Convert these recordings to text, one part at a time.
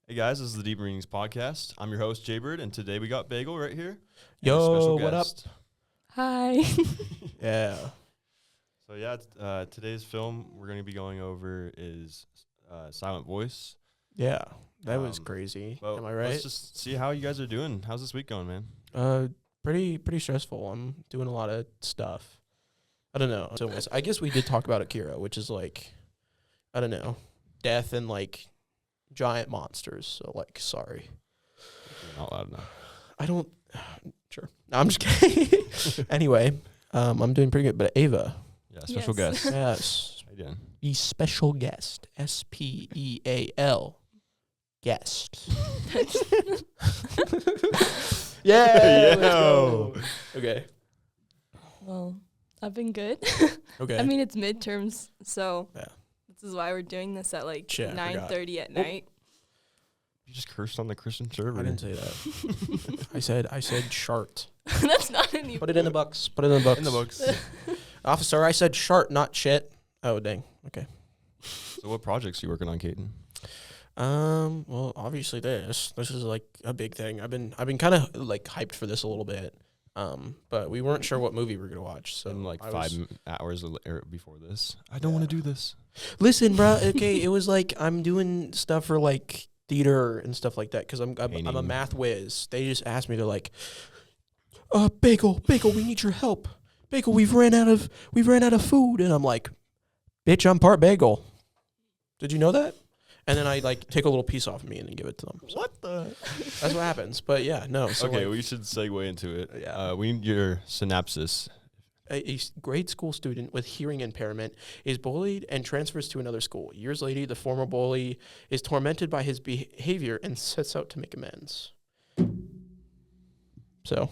Hey guys, this is the Deep Readings Podcast. I'm your host, Jaybird, and today we got Bagel right here. Yo, what up? Hi. Yeah. So today's film we're going to be going over is Silent Voice. Yeah, that was crazy. Well, Am I right? Let's just see how you guys are doing. How's this week going, man? Pretty stressful. I'm doing a lot of stuff. I don't know. So I guess we did talk about Akira, which is like, I don't know, death and like giant monsters. So like, sorry. You're not loud enough. I don't. Sure. No, I'm just kidding. Anyway, I'm doing pretty good. But Ava. Yeah, special Yes. guest. Yes. How you doing? The special guest. SPEAL. Guest. Yeah. Let's go. Okay. Well, I've been good. Okay. I mean, it's midterms, so Yeah. this is why we're doing this at like Shit, I forgot. 9:30 at night. You just cursed on the Christian server. I didn't say that. I said shart. That's not any. Put it in the books. Put it in the books. In the books. Officer, I said shart, not shit. Oh, dang. Okay. So what projects are you working on, Caden? Well, obviously this is like a big thing. I've been kind of like hyped for this a little bit. But we weren't sure what movie we were gonna watch. So In like I 5 hours before this. I don't want to do this. Listen, bro. Okay, it was like I'm doing stuff for like theater and stuff like that because I'm a Painting. math whiz. They just asked me to like, Bagel, we need your help. Bagel, we've ran out of food, and I'm like, bitch, I'm part bagel. Did you know that? And then I like take a little piece off of me and then give it to them. So What the? that's what happens. But yeah, no. So Okay, like, we should segue into it. Yeah. We need your synopsis. a grade school student with hearing impairment is bullied and transfers to another school. Years later, the former bully is tormented by his behavior and sets out to make amends. So,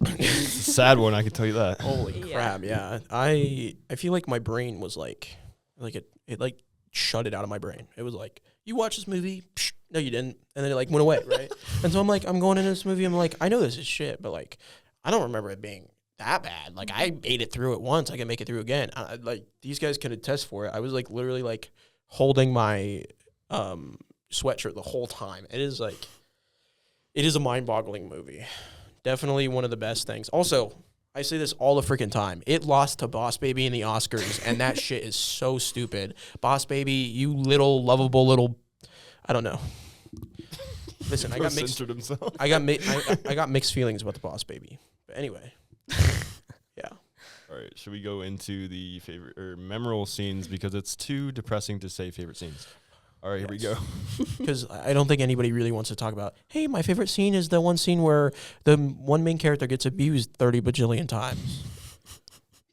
It's a sad one, I can tell you that. holy Yeah. crap! Yeah, I feel like my brain was like it like shut it out of my brain. It was like, you watch this movie? Psh, no, you didn't, and then it like went away, right? And so I'm going into this movie. I'm like, I know this is shit, but like, I don't remember it being that bad. Like, I made it through it once. I can make it through again. Like, these guys can attest for it. I was like literally like holding my sweatshirt the whole time. It is a mind-boggling movie. Definitely one of the best things. Also, I say this all the freaking time. It lost to Boss Baby in the Oscars, and that shit is so stupid. Boss Baby, you little lovable little, I don't know. Listen, I got mixed. Censored himself. I got mixed feelings about the Boss Baby. But anyway, yeah. All right, should we go into the favorite or memorable scenes because it's too depressing to say favorite scenes? All right, Here we go. Because I don't think anybody really wants to talk about, hey, my favorite scene is the one scene where the one main character gets abused 30 bajillion times.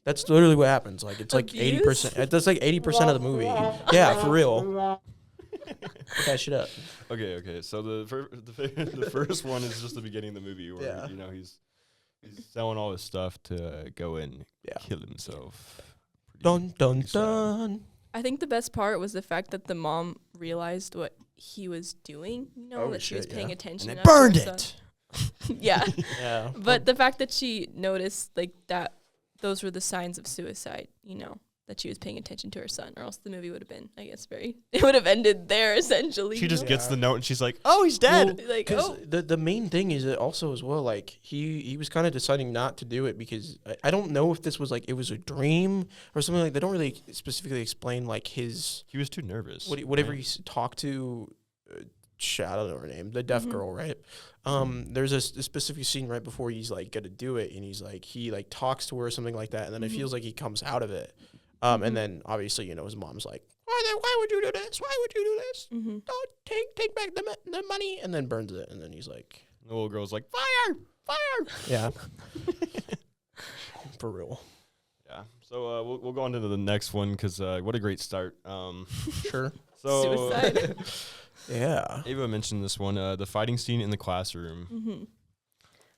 That's literally what happens. Like, it's like 80%. That's like 80% of the movie. Yeah, for real. Put that shit up. Okay. So the first one is just the beginning of the movie where Yeah. he's selling all his stuff to go and Yeah. kill himself. Dun, dun, pretty sad. dun. I think the best part was the fact that the mom realized what he was doing. Oh, That she was shit, paying yeah. attention. And they enough to burned her it. son. Yeah. Yeah. But the fact that she noticed like that, those were the signs of suicide. That she was paying attention to her son, or else the movie would have been, I guess, it would have ended there essentially. She just Yeah. gets the note and she's like, "Oh, he's dead." Well, Like, 'cause oh. the main thing is that also as well, like he was kind of deciding not to do it because I don't know if this was like it was a dream or something. Like they don't really specifically explain like his He was too nervous. whatever right? he talked to. I don't know her name, the deaf Mhm. girl, right? There's a specific scene right before he's like gonna do it, and he's like he like talks to her or something like that, and then it Mhm. feels like he comes out of it. And then obviously his mom's like, why would you do this? Why would you do this? Mm-hmm. Don't take back the money, and then burns it, and then he's like, The little girl's like, "Fire! Fire!" yeah, for real. Yeah. So we'll go on to the next one because what a great start. Sure. So Suicide. Yeah. Ava mentioned this one, the fighting scene in the classroom. Mm-hmm.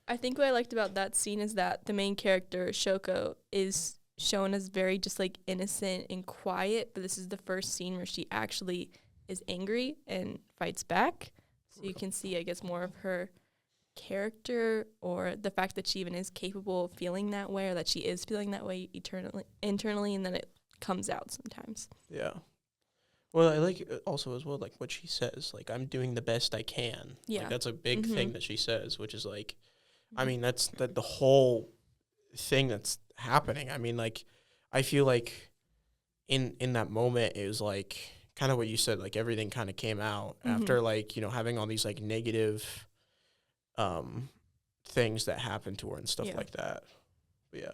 I think what I liked about that scene is that the main character, Shoko, is shown as very just like innocent and quiet, but this is the first scene where she actually is angry and fights back. So you can see, I guess, more of her character, or the fact that she even is capable of feeling that way, or that she is feeling that way internally, and then it comes out sometimes. Yeah. Well, I like also as well, like what she says, like, I'm doing the best I can. Yeah. Like, that's a big thing Mhm. that she says, which is like, I mean, that's the whole thing that's happening. I mean, like, I feel like in that moment, it was like kind of what you said, like everything kind of came out after like, having all these like negative things that happened to her and stuff Yeah. like that. But yeah.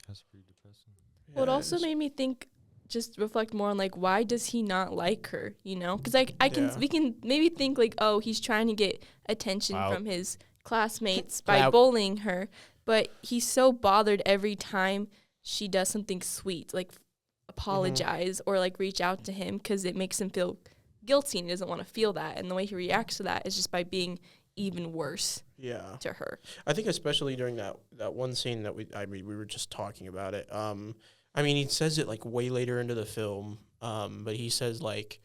That's pretty depressing. Well, it Yeah, also is. made me think, just reflect more on like, why does he not like her? Because Yeah. we can maybe think like, oh, he's trying to get attention Clout. from his classmates by Clout. bullying her, but he's so bothered every time she does something sweet, like apologize or like reach out to him, because it makes him feel guilty and he doesn't want to feel that. And the way he reacts to that is just by being even worse Yeah. to her. I think especially during that one scene that we were just talking about it. I mean, he says it like way later into the film. But he says like,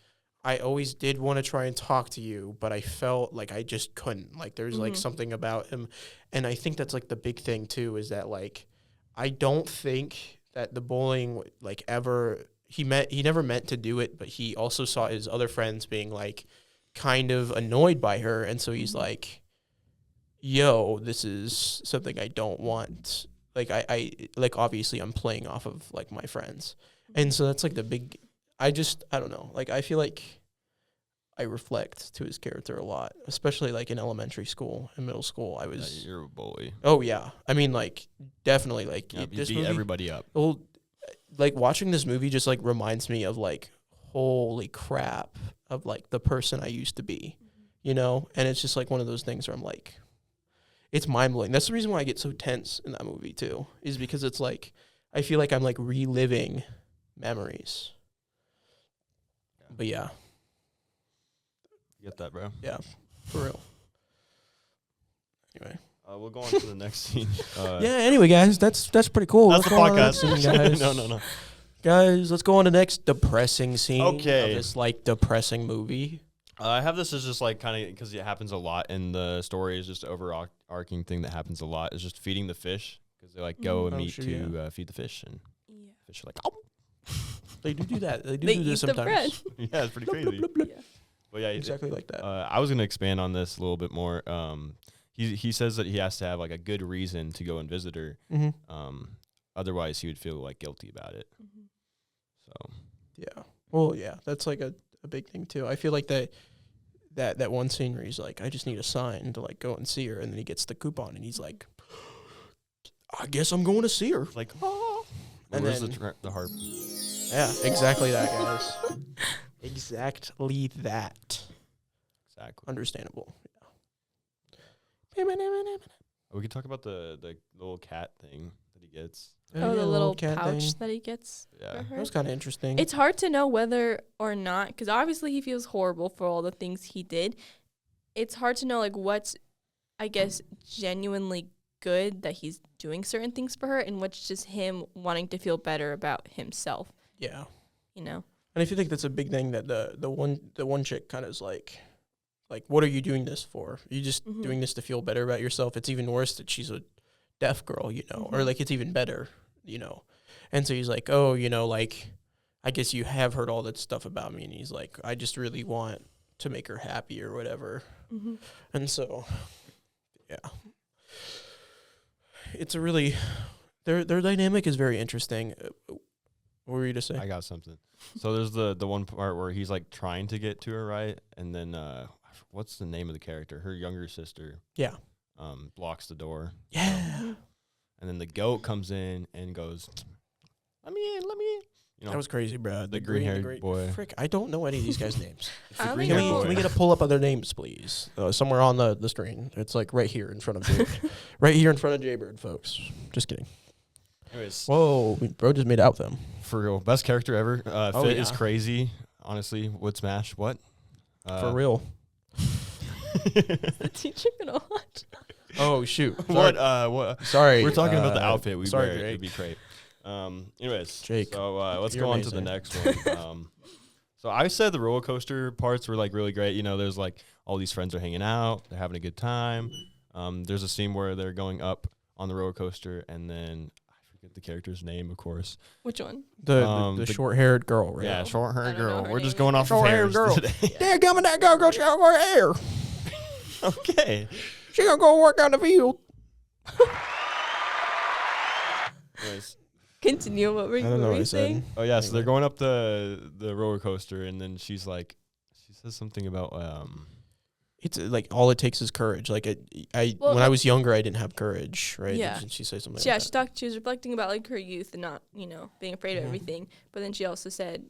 I always did want to try and talk to you, but I felt like I just couldn't. Like there's like something about him, and I think that's like the big thing too, is that like I don't think that the bullying like ever he never meant to do it, but he also saw his other friends being like kind of annoyed by her, and so he's like, yo, this is something I don't want. Like I like obviously I'm playing off of like my friends. And so that's like the big I don't know. Like I feel like I reflect to his character a lot, especially like in elementary school and middle school. I was You're a bully. Oh yeah. I mean like definitely like Yeah, you this beat movie everybody up. well, like watching this movie just like reminds me of like holy crap of like the person I used to be, And it's just like one of those things where I'm like, it's mind blowing. That's the reason why I get so tense in that movie too, is because it's like I feel like I'm like reliving memories. But yeah, You get that, bro? yeah, for real. Anyway. We'll go on to the next scene. Yeah. Anyway, guys, that's pretty cool. That's Let's the go on to podcast. next scene, guys. No. Guys, let's go on to the next depressing scene. Okay. Of this like depressing movie. I have this as just like kind of because it happens a lot in the story. Is just overarching thing that happens a lot is just feeding the fish because they like go and Oh, meet sure, to feed the fish and Yeah. fish are like, oh, They do that. They They do eat this the bread. sometimes. yeah, it's pretty crazy. Yeah. But yeah, Exactly like that. I was gonna expand on this a little bit more. He says that he has to have like a good reason to go and visit her. Mm-hmm. Otherwise, he would feel like guilty about it. So Yeah. Well, yeah, that's like a big thing too. I feel like that one scene where he's like, I just need a sign to like go and see her, and then he gets the coupon and he's like, I guess I'm going to see her. like, oh, And where's then- the harp? Yeah, exactly that, guys. Exactly that. Exactly. Understandable. We could talk about the little cat thing that he gets. Oh, the little cat pouch thing. that he gets Yeah. for That her. was kind of interesting. It's hard to know whether or not, because obviously he feels horrible for all the things he did. It's hard to know like what's, I guess, genuinely good that he's doing certain things for her, and what's just him wanting to feel better about himself. Yeah. And I feel like that's a big thing that the one chick kind of is like, what are you doing this for? Are you just doing this to feel better about yourself? It's even worse that she's a deaf girl, or like it's even better, And so he's like, oh, like, I guess you have heard all that stuff about me. And he's like, I just really want to make her happy or whatever. And so, yeah, it's a really, their dynamic is very interesting. What were you to say? I got something. So there's the one part where he's like trying to get to her, right? And then what's the name of the character? Her younger sister. Yeah. Blocks the door. Yeah. And then the goat comes in and goes, let me in. That was crazy, bro. the green-haired boy. Frick, I don't know any of these guys' names. It's the I don't green-haired know. Can we boy. get a pull up of their names, please? Somewhere on the screen. It's like right here in front of Jaybird. Right here in front of Jaybird, folks. Just kidding. Anyways, Whoa, bro just made out them. for real, best character ever. Fit is yeah. crazy. Honestly, would smash. What? For real. the teacher gonna watch. Oh, shoot. What? Sorry. We're talking about the outfit we sorry, wear. Jake. It'd be great. Anyways, Jake, So let's you're go on to the amazing. next one. So I said the roller coaster parts were like really great. There's like all these friends are hanging out, they're having a good time. There's a scene where they're going up on the roller coaster, and then I forget the character's name, of course. Which one? The short-haired girl, right? Yeah, short-haired I don't know girl. her We're just name going off of Short-haired hairs girl. today. Dad, coming that girl, she got short hair. Okay. She gonna go work out in the field. Anyways. Continue. What were I don't know you what I saying? said. Oh yeah, so they're Anyway. going up the roller coaster, and then she says something about It's like all it takes is courage. Like Well, when I was younger, I didn't have courage, right? Yeah. Didn't she say something? Yeah, like she was reflecting about like her youth and not, being afraid of Mhm. everything. But then she also said,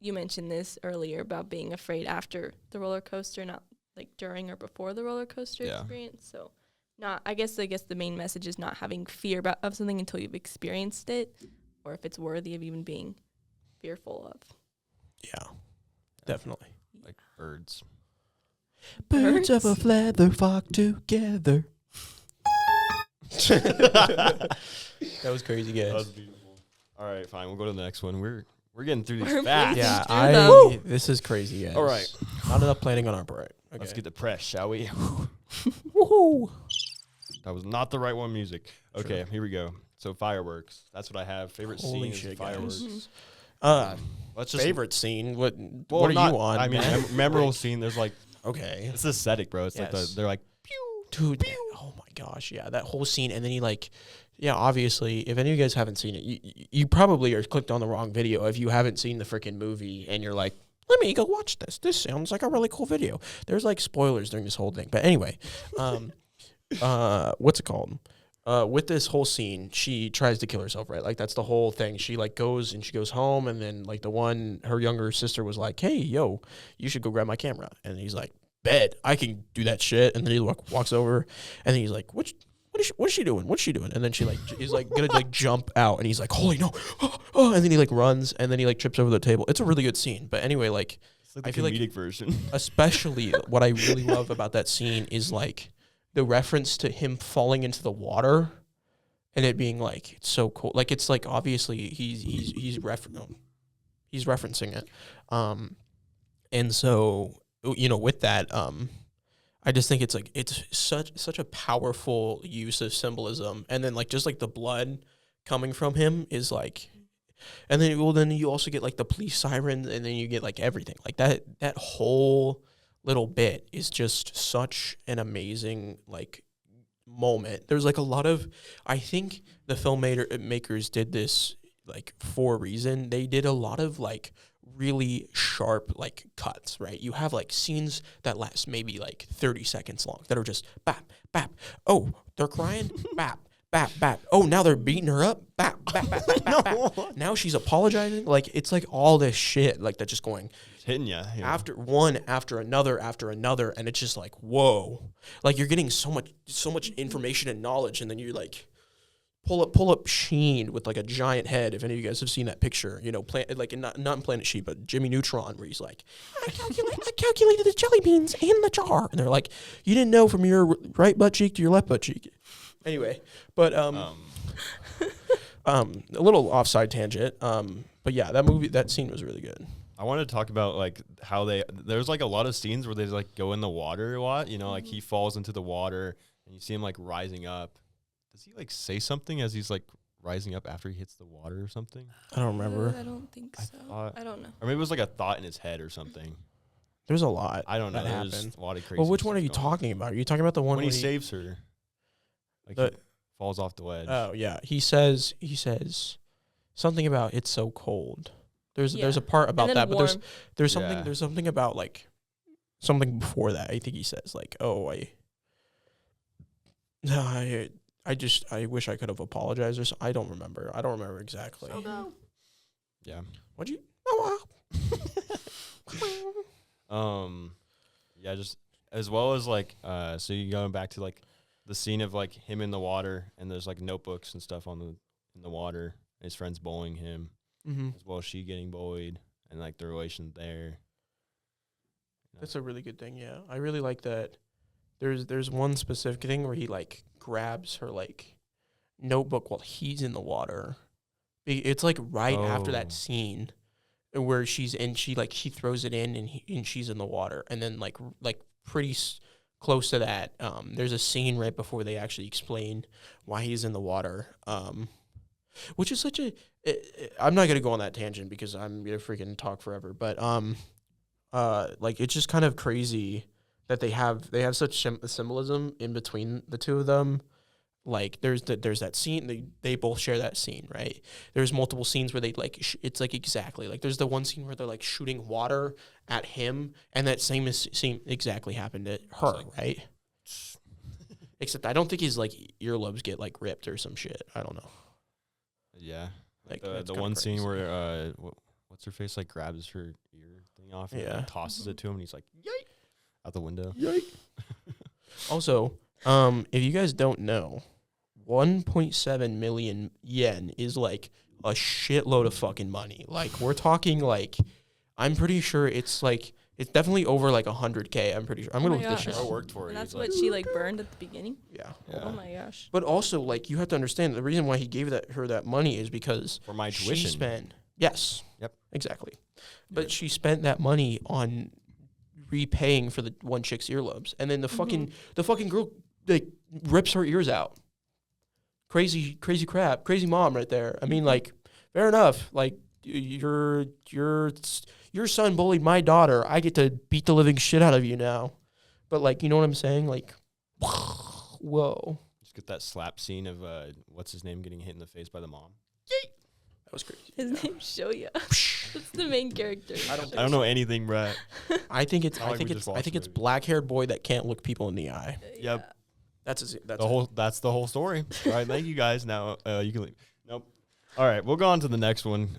you mentioned this earlier about being afraid after the roller coaster, not like during or before the roller coaster Yeah. experience. So I guess the main message is not having fear of something until you've experienced it, or if it's worthy of even being fearful of. Yeah, definitely. like birds. Birds of a feather flock together. That was crazy, guys. That was beautiful. All right, fine. We'll go to the next one. We're getting through these We're fast. breezing Yeah, through them. this is crazy, guys. All right. Not enough planning on our part. Okay. Let's get the press, shall we? Woohoo! That was not the right one. Music. Okay, Sure. here we go. So fireworks. That's what I have. Favorite Holy scene is shit, guys. fireworks. Mhm. Let's just Favorite scene? What Well, what are not- you on? I mean, man? memorable scene. There's like Okay. it's aesthetic, bro. It's like Yes. they're like Dude, oh my gosh, yeah, that whole scene, and then he obviously, if any of you guys haven't seen it, you probably are clicked on the wrong video if you haven't seen the freaking movie, and you're like, let me go watch this. This sounds like a really cool video. There's like spoilers during this whole thing, but anyway, what's it called? With this whole scene, she tries to kill herself, right? Like that's the whole thing. She like goes home, and then like her younger sister was like, "Hey, yo, you should go grab my camera," and he's like, "Bet I can do that shit." And then he walks over, and then he's like, "What is she doing? What's she doing?" And then she is like gonna like jump out, and he's like, "Holy no!" Oh, and then he like runs, and then he like trips over the table. It's a really good scene. But anyway, like it's like the I feel like- comedic version. especially what I really love about that scene is like the reference to him falling into the water and it being like it's so cool. Like it's like obviously he's referencing it. And so with that I just think it's like it's such a powerful use of symbolism, and then like just like the blood coming from him is like, and then you also get like the police sirens, and then you get like everything like that whole little bit is just such an amazing like moment. There's like a lot of, I think the filmmakers did this like for a reason. They did a lot of like really sharp like cuts, right? You have like scenes that last maybe like 30 seconds long that are just bap, bap. Oh, they're crying, bap, bap, bap. Oh, now they're beating her up, bap, bap, bap, bap, bap, bap. Now she's apologizing. Like it's like all this shit like that's just going It's hitting you. after one after another, and it's just like whoa, like you're getting so much information and knowledge, and then you like pull up Sheen with like a giant head. If any of you guys have seen that picture, like not in Planet Sheep, but Jimmy Neutron, where he's like, I calculated the jelly beans in the jar, and they're like, you didn't know from your right butt cheek to your left butt cheek. Anyway, but a little offside tangent. But yeah, that scene was really good. I wanted to talk about like how there's like a lot of scenes where they like go in the water a lot, like he falls into the water and you see him like rising up. Does he like say something as he's like rising up after he hits the water or something? I don't remember. I don't think so. I don't know. Or maybe it was like a thought in his head or something. There's a lot. I don't know. that There's happened. a lot of crazy. Well, which one are stuff you going on. talking about? Are you talking about the one When he when saves her? Like The- he falls off the ledge. Oh yeah, he says something about it's so cold. There's a part about And then that, but warm. there's Yeah. something about like something before that. I think he says like, oh I wish I could have apologized or I don't remember. I don't remember exactly. Yeah. What'd you? Yeah, just as well as like so you going back to like the scene of like him in the water and there's like notebooks and stuff in the water, his friends bullying him, Mm-hmm. as well as she getting bullied and like the relation there. That's a really good thing. Yeah, I really like that. There's one specific thing where he like grabs her like notebook while he's in the water. It's like right after Oh. that scene where she throws it in and she's in the water, and then like pretty close to that, there's a scene right before they actually explain why he's in the water. which is such a. I'm not gonna go on that tangent because I'm gonna freaking talk forever. But like it's just kind of crazy that they have such symbolism in between the two of them. Like there's that scene, they both share that scene, right? There's multiple scenes where they like it's like exactly like there's the one scene where they're like shooting water at him, and that same scene exactly happened to her, right? Except I don't think his like earlobes get like ripped or some shit. I don't know. Yeah, Like the one scene where what's her face like grabs her ear thing off and like, tosses it to him, and he's like, "Yike!" out the window. Yike. Also, if you guys don't know, 1.7 million yen is like a shitload of fucking money. Like we're talking like, I'm pretty sure it's definitely over like 100K. I'm pretty sure. I'm gonna look this shit. I worked for it. And that's what she like burned at the beginning. Yeah. Oh my gosh. But also, like, you have to understand the reason why he gave her that money is because For my she tuition. spent. Yes. Yep. Exactly. But she spent that money on repaying for the one chick's earlobes, and then the fucking girl like rips her ears out. Crazy crap. Crazy mom right there. I mean, like, fair enough. Like, your son bullied my daughter. I get to beat the living shit out of you now. But like, you know what I'm saying? Like, whoa. Just get that slap scene of what's his name getting hit in the face by the mom. That was crazy. His name's Shoya. That's the main character. I don't know anything, Brett. I think it's Not like we just watched the movie. black-haired boy that can't look people in the eye. Yep. That's That's the whole story. All right, thank you guys. Now you can leave. Nope. All right, we'll go on to the next one.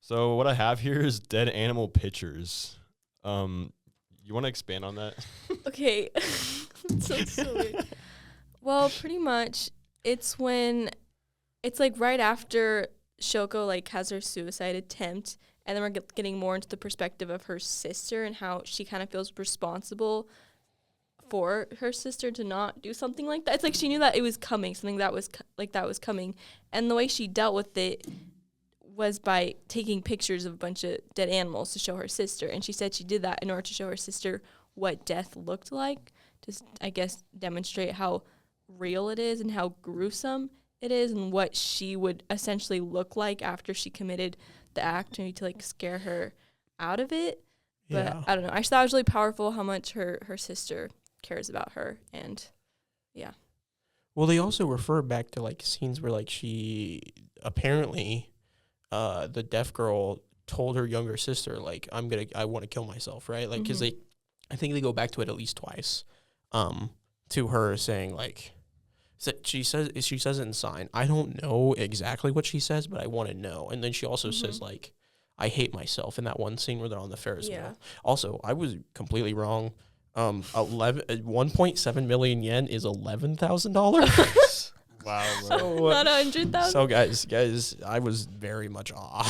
So what I have here is dead animal pictures. You want to expand on that? Okay. Sounds so weird. Well, pretty much it's like right after Shoko like has her suicide attempt, and then we're getting more into the perspective of her sister and how she kind of feels responsible for her sister to not do something like that. It's like she knew that it was coming, something that was was coming, and the way she dealt with it was by taking pictures of a bunch of dead animals to show her sister. And she said she did that in order to show her sister what death looked like, to, I guess, demonstrate how real it is and how gruesome it is and what she would essentially look like after she committed the act, maybe to like scare her out of it. But Yeah. I don't know. I just thought it was really powerful how much her sister cares about her. And yeah. Well, they also refer back to like scenes where like she apparently the deaf girl told her younger sister like I want to kill myself, right? Like cuz I think they go back to it at least twice to her saying like she says it in sign. I don't know exactly what she says, but I want to know. And then she also says like I hate myself in that one scene where they're on the Ferris wheel. Also, I was completely wrong. 1.7 million yen is $11,000. Wow. So, Not 100,000. so guys, I was very much off.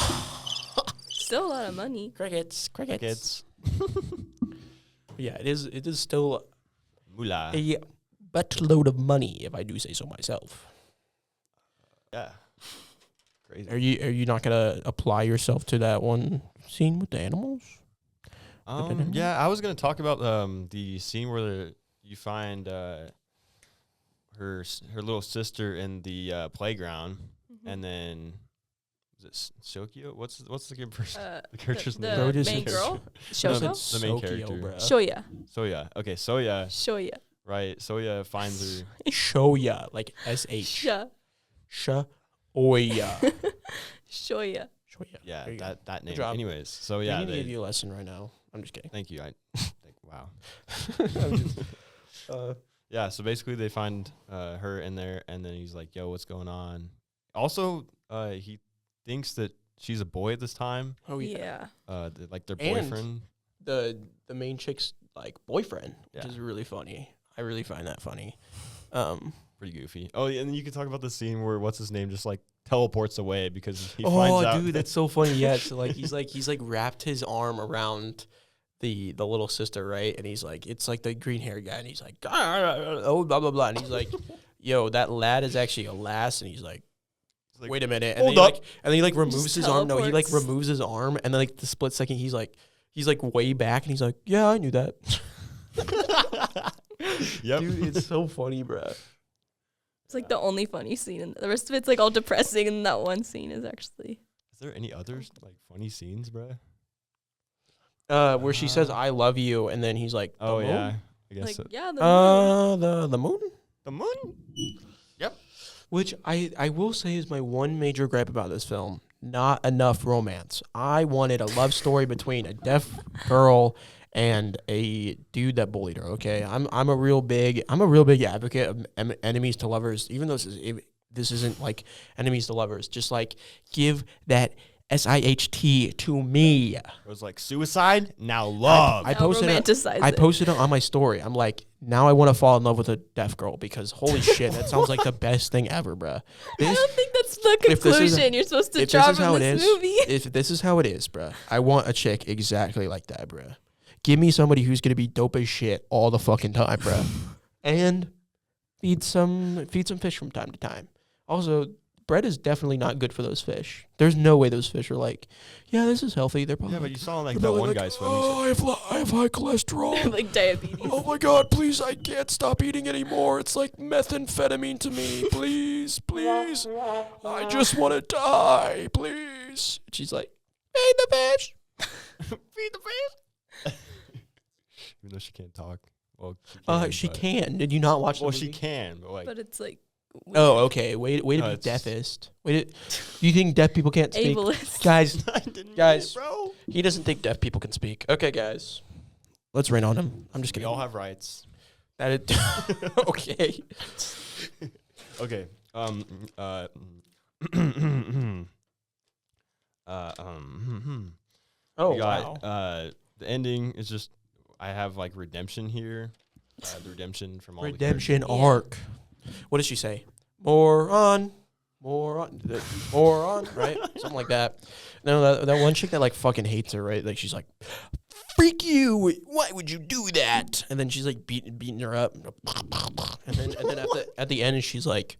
Still a lot of money. Crickets. Yeah, it is still Moolah. a buttload of money, if I do say so myself. Yeah. Crazy. Are you not gonna apply yourself to that one scene with the animals? Yeah, I was gonna talk about the scene where you find her little sister in the playground, and then is it Shokyo? What's the good person? The character's name. The main girl. Shoko. The main character. Shoya. Soya. Okay, Soya. Shoya. Right. Soya finds her. Shoya, like SH. Shoya. Shoya. Yeah, There you go. that name. job. Anyways, so Yeah, yeah, I'm gonna they, give you a lesson right now. I'm just kidding. thank you. I think wow. I'm just, Yeah, so basically they find her in there, and then he's like, "Yo, what's going on?" Also, he thinks that she's a boy at this time. oh yeah. Like their And boyfriend. The main chick's like boyfriend, which Yeah. is really funny. I really find that funny. Pretty goofy. Oh, yeah, and then you can talk about the scene where what's his name just like teleports away because he finds out. Oh, dude, that's so funny. Yeah, so like he's like wrapped his arm around the little sister, right? And he's like, it's like the green haired guy, and he's like, oh, blah blah blah, and he's like, yo, that lad is actually a lass, and he's like, wait a minute, and hold then up. and then he like removes his arm. No, he like teleports. removes his arm, and then like the split second, he's like way back, and he's like, yeah, I knew that. Yep. Dude, it's so funny, bro. It's like the only funny scene, and the rest of it's like all depressing, and that one scene is actually. Is there any others like funny scenes, bro? Where she says "I love you," and then he's like, the Oh moon? yeah, I guess Like, so. yeah, the The moon. The moon. Which I will say is my one major gripe about this film. Not enough romance. I wanted a love story between a deaf girl and a dude that bullied her. Okay, I'm a real big advocate of enemies to lovers. Even though this isn't like enemies to lovers. Just like give that SIHT to me. It was like suicide. Now love. I Now posted romanticize I it. posted it on my story. I'm like, now I want to fall in love with a deaf girl because holy shit, that sounds like the best thing ever, bruh. I don't think that's the if this is- conclusion you're supposed to if draw this is how from it this is, movie. if this is how it is, bruh, I want a chick exactly like that, bruh. Give me somebody who's gonna be dope as shit all the fucking time, bruh, and feed some fish from time to time. Also, bread is definitely not good for those fish. There's no way those fish are like, yeah, this is healthy. They're probably Yeah, but you saw like they're that probably one like, guy's film. oh, I have high cholesterol. Like diabetes. Oh my god, please, I can't stop eating anymore. It's like methamphetamine to me. Please, please. I just want to die, please. And she's like, feed the fish. Feed the fish. Even though she can't talk. Well, She but- can. Did you not watch the Well, movie? she can, but like, But it's like. Oh, okay. Way to No, be it's- deafest. Do you think deaf people can't speak? Ableist. Guys, I didn't Guys. get it, bro. he doesn't think deaf people can speak. Okay, guys. Let's rain on him. I'm just We kidding. all have rights. That it. Okay. Okay. Oh, we got, wow. the ending is just I have like redemption here. The redemption from all Redemption Yeah. arc. What does she say? More on, right? Something like that. No, that one chick that like fucking hates her, right? Like she's like, "Freak you! Why would you do that?" And then she's like beating her up, and then at the end she's like,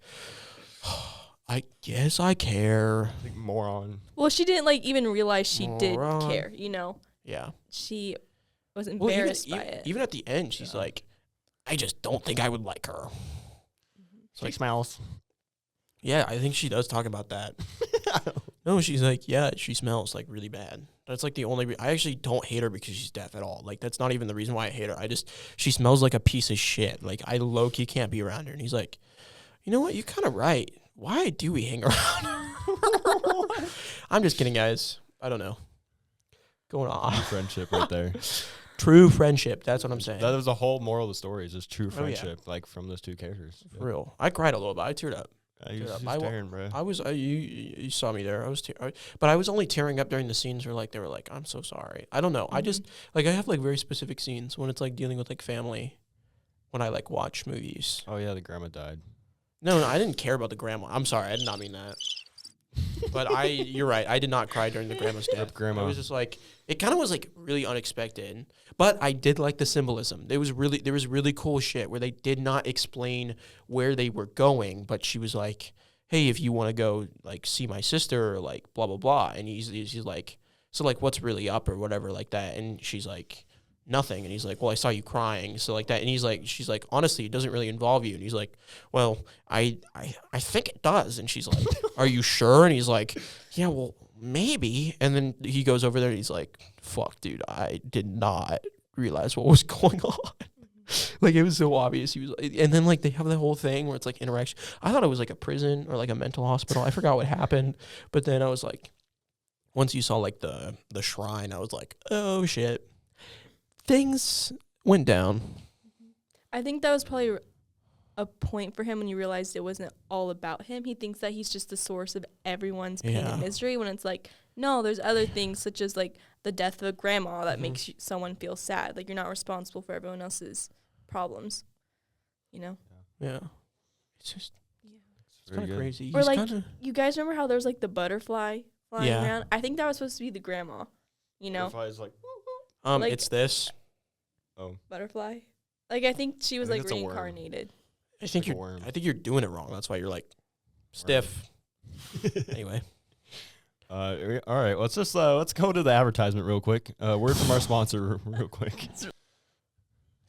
"I guess I care." Like, moron. Well, she didn't like even realize she did Moron. care. You know, Yeah. she was Well, embarrassed by it. even at the end, she's like, "I just don't think I would like her." She smells. Yeah, I think she does talk about that. No, she's like, yeah, she smells like really bad. That's like the only. I actually don't hate her because she's deaf at all. Like that's not even the reason why I hate her. She smells like a piece of shit. Like I low key can't be around her. And he's like, you know what? You're kind of right. Why do we hang around? I'm just kidding, guys. I don't know. Going on. Friendship right there. True friendship. That's what I'm saying. That was the whole moral of the story. Is just true Oh, yeah. friendship, like from those two characters. For real. I cried a little bit. I teared up. You Dude, was I wa- staring, bro. I was you saw me there. I was but I was only tearing up during the scenes where like they were like, I'm so sorry. I don't know. I just like I have like very specific scenes when it's like dealing with like family when I like watch movies. Oh yeah, the grandma died. No, I didn't care about the grandma. I'm sorry. I did not mean that. But you're right. I did not cry during the grandma's death. Rip grandma. It was just like it kind of was like really unexpected. But I did like the symbolism. There was really cool shit where they did not explain where they were going, but she was like, "Hey, if you want to go like see my sister or like blah blah blah," and he's like, "So like what's really up or whatever like that," and she's like, "Nothing," and he's like, "Well, I saw you crying," so like that, and she's like, "Honestly, it doesn't really involve you," and he's like, "Well, I think it does," and she's like, "Are you sure?" And he's like, "Yeah, well, maybe," and then he goes over there and he's like, "Fuck, dude, I did not realize what was going on." Like it was so obvious. He was, and then like they have the whole thing where it's like interaction. I thought it was like a prison or like a mental hospital. I forgot what happened, but then I was like, once you saw like the shrine, I was like, oh shit, things went down. I think that was probably a point for him when you realized it wasn't all about him. He thinks that he's just the source of everyone's pain Yeah. and misery, when it's like, no, there's other things such as like the death of a grandma that makes someone feel sad. Like you're not responsible for everyone else's problems, you know? Yeah, it's just it's Very kind of good. crazy. Or He's like, kinda, you guys remember how there was like the butterfly flying Yeah. around? I think that was supposed to be the grandma, you know? Butterfly's like, like- it's this. Butterfly. Like I think she was I think like it's a worm. reincarnated. I think like a you're. worm. I think you're doing it wrong. That's why you're like stiff. Anyway, all right, let's go to the advertisement real quick. Word from our sponsor real quick.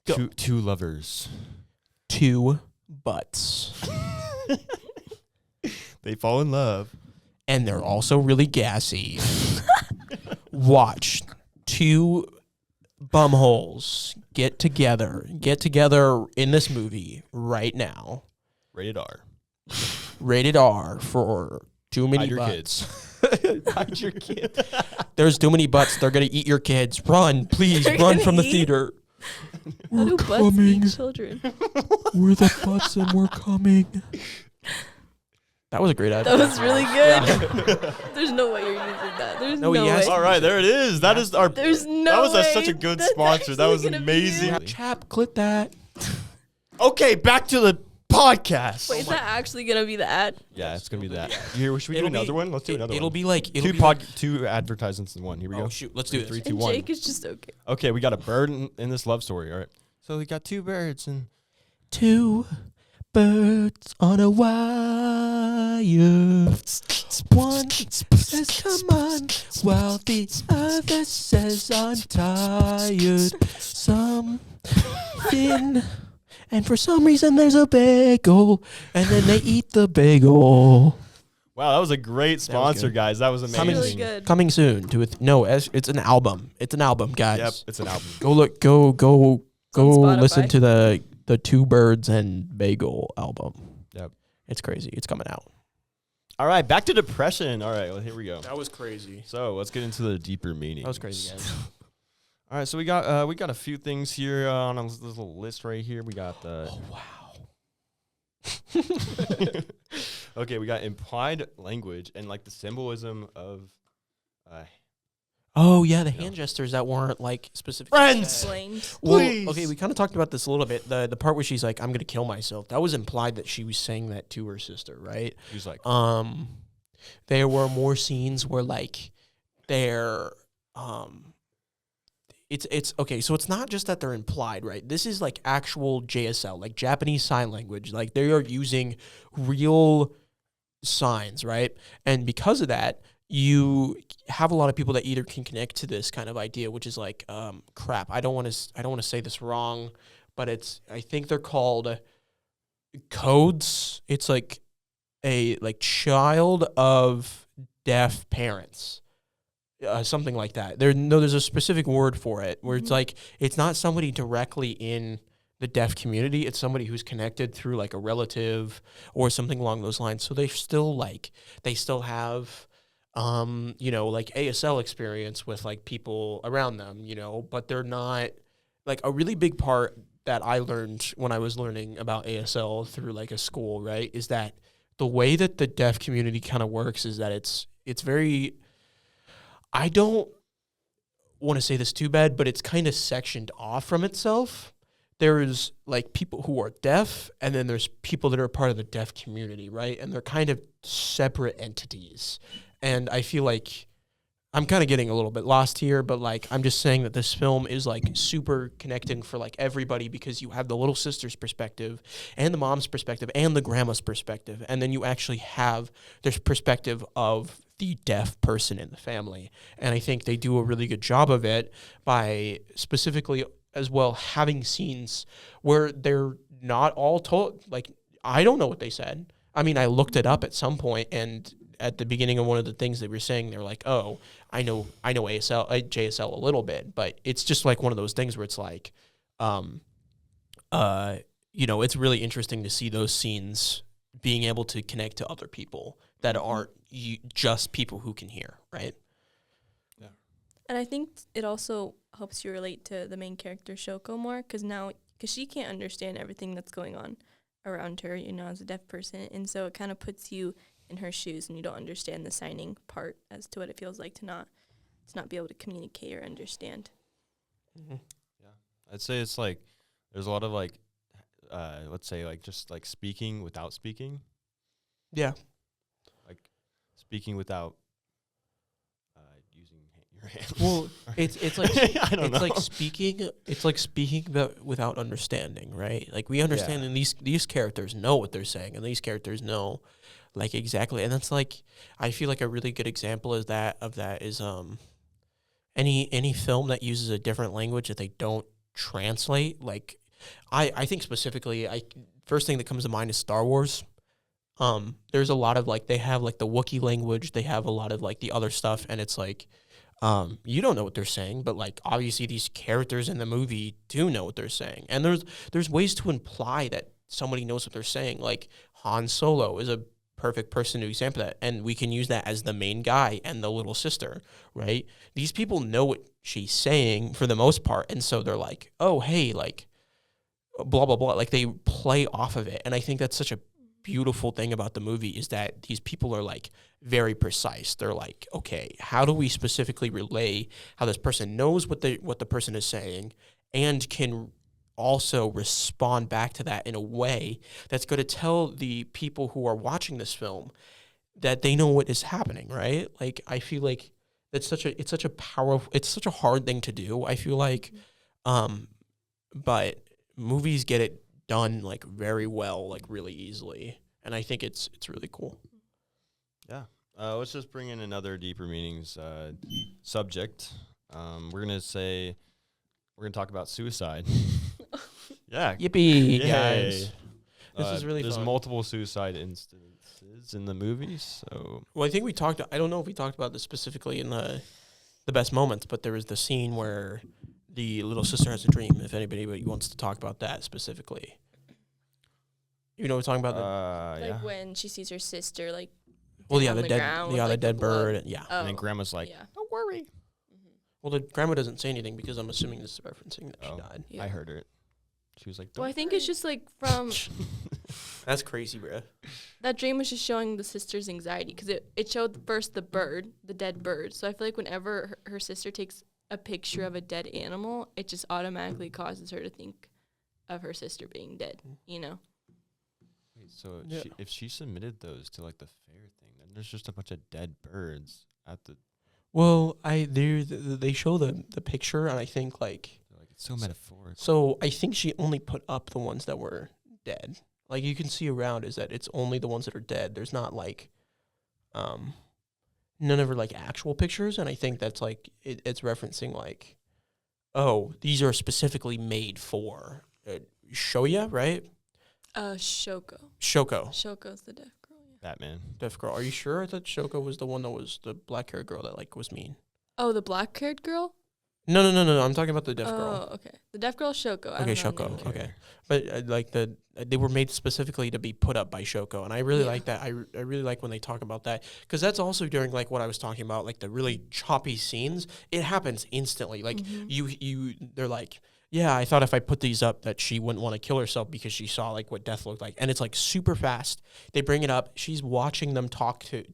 Go. Two lovers. 2 butts. They fall in love. And they're also really gassy. Watch 2 bumholes get together in this movie right now. Rated R. Rated R for too many Hide your butts. Hide your kids. There's too many butts. They're gonna eat your kids. Run, please, They're run gonna from the eat? theater. How do butts eat children? We're the butts and we're coming. That was a great idea. That was really good. There's no way you're using that. There's No, no, he has way. to. All right, there it is. That is our. There's no That was way such a good that's sponsor. That actually was gonna be amazing. used. Chap, clip that. Okay, back to the podcast. Wait, is that actually gonna be the ad? Yeah, it's gonna be that. Here, should we do another one? Let's do another It'll one. be like Two advertisements in one. Here we Oh go. shoot, let's do this. 3, 2, And 1. Jake is just okay. Okay, we got a bird in this love story. All right. So we got 2 birds and 2 birds on a wire. One says come on, while the other says I'm tired. Something, and for some reason there's a bagel, and then they eat the bagel. wow, that was a great sponsor, good. guys. That was amazing. Really good. Coming soon to it. No, it's an album. It's an album, guys. Yep, it's an album. Go look. Go Spotify. listen to the 2 Birds and Bagel album. Yep. It's crazy. It's coming out. All right, back to depression. All right, well, here we go. That was crazy. So let's get into the deeper meaning. That was crazy, guys. All right, so we got a few things here on this little list right here. We got the. Oh wow. Okay, we got implied language and like the symbolism of. Oh yeah, the hand gestures that weren't like specific. Friends! Explained. Well, Please. okay, we kind of talked about this a little bit. The part where she's like, "I'm gonna kill myself." That was implied that she was saying that to her sister, right? He was like, There were more scenes where like they're it's okay, so it's not just that they're implied, right? This is like actual JSL, like Japanese Sign Language. Like they are using real signs, right? And because of that, you have a lot of people that either can connect to this kind of idea, which is like, crap. I don't want to say this wrong, but I think they're called codes. It's like a child of deaf parents, something like that. There's a specific word for it where it's like it's not somebody directly in the deaf community. It's somebody who's connected through like a relative or something along those lines. So they still have like ASL experience with like people around them, but they're not like a really big part that I learned when I was learning about ASL through like a school, right? Is that the way that the deaf community kind of works is that it's very, I don't want to say this too bad, but it's kind of sectioned off from itself. There's like people who are deaf, and then there's people that are part of the deaf community, right? And they're kind of separate entities. And I feel like I'm kind of getting a little bit lost here, but like I'm just saying that this film is like super connecting for like everybody, because you have the little sister's perspective and the mom's perspective and the grandma's perspective, and then you actually have this perspective of the deaf person in the family. And I think they do a really good job of it by specifically as well having scenes where they're not all told. Like, I don't know what they said. I mean, I looked it up at some point, and at the beginning of one of the things they were saying, they were like, "Oh, I know JSL a little bit," but it's just like one of those things where it's like, it's really interesting to see those scenes being able to connect to other people that aren't just people who can hear, right? yeah. And I think it also helps you relate to the main character Shoko more, because she can't understand everything that's going on around her, as a deaf person, and so it kind of puts you in her shoes, and you don't understand the signing part as to what it feels like to not be able to communicate or understand. Mm-hmm. Yeah, I'd say it's like there's a lot of like, let's say like just like speaking without speaking. Yeah. Like speaking without using your hands. Well, it's like I don't know. It's like speaking but without understanding, right? Like we understand, and these characters know what they're saying, and these characters know like exactly. And that's like, I feel like a really good example of that is any film that uses a different language that they don't translate. Like I think specifically, first thing that comes to mind is Star Wars. there's a lot of like they have like the Wookiee language, they have a lot of like the other stuff, and it's like you don't know what they're saying, but like obviously these characters in the movie do know what they're saying, and there's ways to imply that somebody knows what they're saying. Like Han Solo is a perfect person to example that, and we can use that as the main guy and the little sister, right? These people know what she's saying for the most part, and so they're like, oh hey, like blah blah blah, like they play off of it, and I think that's such a beautiful thing about the movie is that these people are like very precise. They're like, okay, how do we specifically relay how this person knows what the person is saying and can also respond back to that in a way that's going to tell the people who are watching this film that they know what is happening, right? Like I feel like it's such a powerful, it's such a hard thing to do. I feel like but movies get it done like very well, like really easily, and I think it's really cool. Yeah. Let's just bring in another deeper meanings subject. We're gonna talk about suicide. Yeah. Yippee, Yay. guys! This is really There's fun. multiple suicide instances in the movie, so Well, I think we talked. I don't know if we talked about this specifically in the best moments, but there was the scene where the little sister has a dream. If anybody wants to talk about that specifically, you know, we're talking about the Like yeah. when she sees her sister, like, well, dead yeah, on the the dead, ground yeah, with, the like, dead blood. bird, yeah. Oh, And then grandma's like, yeah. "Don't worry." Well, the grandma doesn't say anything because I'm assuming this is referencing that she Oh. died. Yeah. I heard her. She was like, Well, I "Don't think worry." it's just like from That's crazy, bro. that dream was just showing the sister's anxiety because it showed first the bird, the dead bird. So I feel like whenever her sister takes a picture of a dead animal, it just automatically causes her to think of her sister being dead, you know? Wait, so Yeah. if she submitted those to like the fair thing, then there's just a bunch of dead birds at the. Well, they show the picture, and I think like Like it's so metaphorical. so. I think she only put up the ones that were dead. Like you can see around is that it's only the ones that are dead. There's not like, none of her like actual pictures, and I think that's like it's referencing like, oh, these are specifically made for Shoya, right? Shoko. Shoko, Shoko's the deaf girl. Yeah. Batman. deaf girl. Are you sure? I thought Shoko was the one that was the black haired girl that like was mean. Oh, the black-haired girl? No. I'm talking about the deaf girl. Oh, okay. The deaf girl, Shoko. I Okay, don't know her Shoko. name. Okay, but like they were made specifically to be put up by Shoko, and I really Yeah. like that. I really like when they talk about that because that's also during like what I was talking about, like the really choppy scenes. It happens instantly. Like they're like, yeah, I thought if I put these up that she wouldn't want to kill herself because she saw like what death looked like, and it's like super fast. They bring it up. She's watching them talk to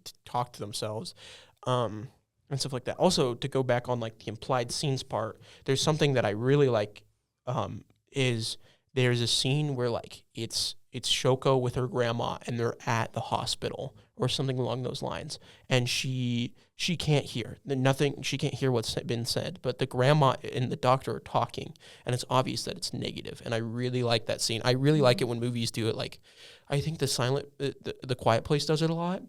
themselves. And stuff like that. Also, to go back on like the implied scenes part, there's something that I really like. Is there's a scene where like it's Shoko with her grandma and they're at the hospital or something along those lines, and she can't hear nothing. She can't hear what's been said, but the grandma and the doctor are talking, and it's obvious that it's negative. And I really like that scene. I really like it when movies do it. Like, I think the Quiet Place does it a lot.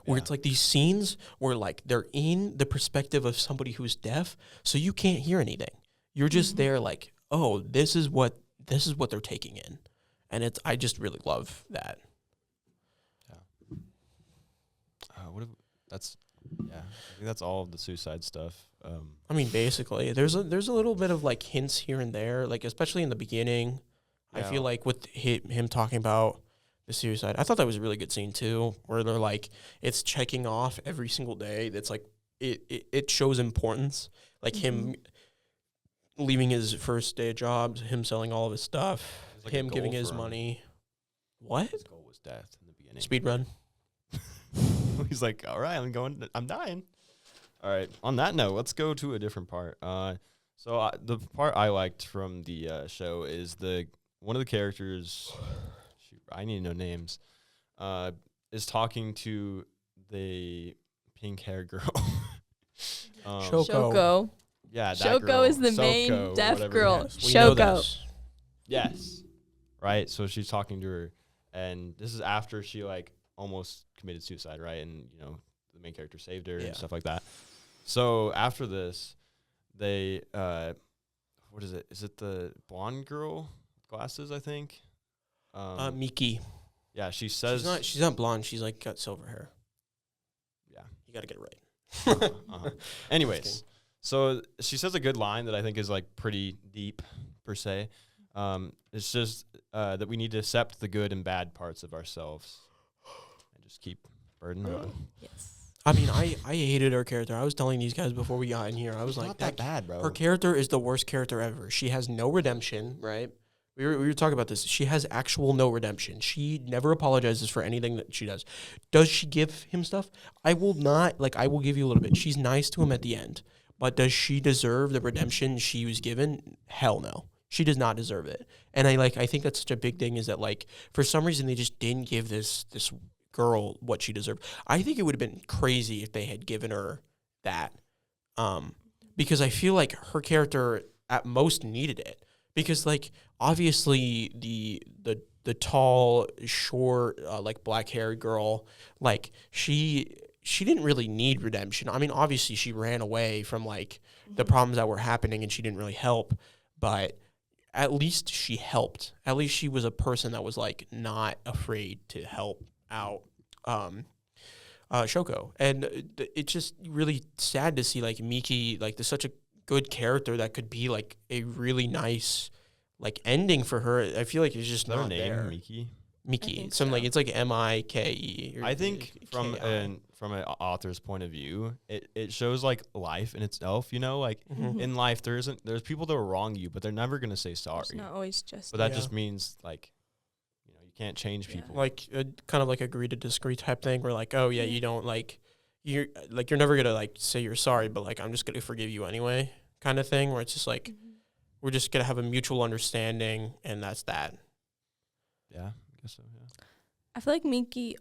Where it's like these scenes where like they're in the perspective of somebody who's deaf, so you can't hear anything. You're just there like, oh, this is what they're taking in. And I just really love that. Yeah. I think that's all of the suicide stuff. I mean, basically, there's a little bit of like hints here and there, like especially in the beginning. I feel like with him talking about the suicide, I thought that was a really good scene too, where they're like, it's checking off every single day. That's like it shows importance, like him leaving his first day of jobs, him selling all of his stuff, Like a him goal giving his for him. money. What? His goal was death in the beginning. Speed run. He's like, all right, I'm dying. All right. On that note, let's go to a different part. So the part I liked from the show is one of the characters. Shoot, I need to know names. Is talking to the pink hair girl. Shoko. Shoko. Yeah, that Shoko girl. is the Soko, main deaf whatever. girl. Yes, we know Shoko. this. Yes. Right. So she's talking to her, and this is after she like almost committed suicide, right? And the main character saved her and stuff like that. So after this, they what is it? Is it the blonde girl with glasses? I think. Miki. Yeah, she says She's not blonde. She's like got silver hair. yeah. You got to get it right. Uh-huh. Anyways, so she says a good line that I think is like pretty deep per se. It's just that we need to accept the good and bad parts of ourselves and just keep burden on. Yes. I mean, I hated her character. I was telling these guys before we got in here. I was like, Not that bad, bro. her character is the worst character ever. She has no redemption, right? We were talking about this. She has actual no redemption. She never apologizes for anything that she does. Does she give him stuff? I will give you a little bit. She's nice to him at the end. But does she deserve the redemption she was given? Hell no. She does not deserve it. And I think that's such a big thing is that like for some reason they just didn't give this girl what she deserved. I think it would have been crazy if they had given her that. Because I feel like her character at most needed it. Because like obviously the tall, short, like black-haired girl, like she didn't really need redemption. I mean, obviously she ran away from like the problems that were happening and she didn't really help, but at least she helped. At least she was a person that was like not afraid to help out Shoko. And it's just really sad to see like Miki, like there's such a good character that could be like a really nice like ending for her. I feel like it's just Is that her not name, there. Miki? Miki. Some like it's like Mike. I think from an author's point of view, it shows like life in itself. You know, like in life, there's people that will wrong you, but they're never gonna say sorry. It's not always just. But that just means like, you know, you can't change people. like kind of like agree to disagree type thing. Where like, oh yeah, you don't like you're never gonna like say you're sorry, but like I'm just gonna forgive you anyway, kind of thing. Where it's just like we're just gonna have a mutual understanding, and that's that. Yeah, I guess so. Yeah. I feel like Miki.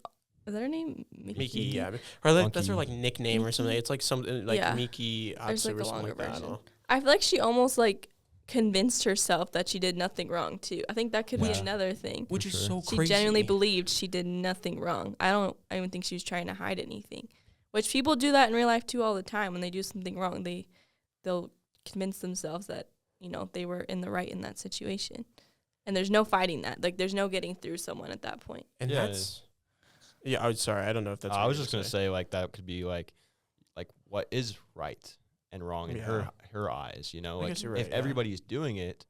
Is that her name? Miki, yeah. Or like, that's her like nickname or something. It's like something like Yeah. Miki There's Atsu like or a something longer like that. I don't version. know. I feel like she almost like convinced herself that she did nothing wrong too. I think that could be Yeah. another thing. Which For is sure. so She crazy. genuinely believed she did nothing wrong. I even think she was trying to hide anything. Which people do that in real life too all the time. When they do something wrong, they'll convince themselves that, you know, they were in the right in that situation. And there's no fighting that. Like there's no getting through someone at that point. And Yeah, that's yeah. I'm sorry. I don't know if that's. I what was you just gonna say like that could be like what is right and wrong in Yeah. her eyes. You know, I like guess you're right, if yeah. everybody's doing it,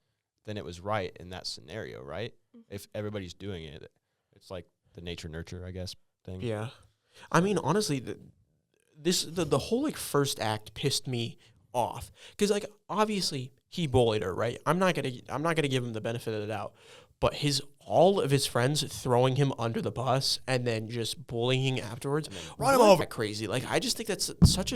then it was right in that scenario, right? If everybody's doing it, it's like the nature nurture, I guess, thing. Yeah, I mean, honestly, the whole like first act pissed me off because like obviously he bullied her, right? I'm not gonna give him the benefit of the doubt, but all of his friends throwing him under the bus and then just bullying afterwards, run him over. crazy. Like I just think that's such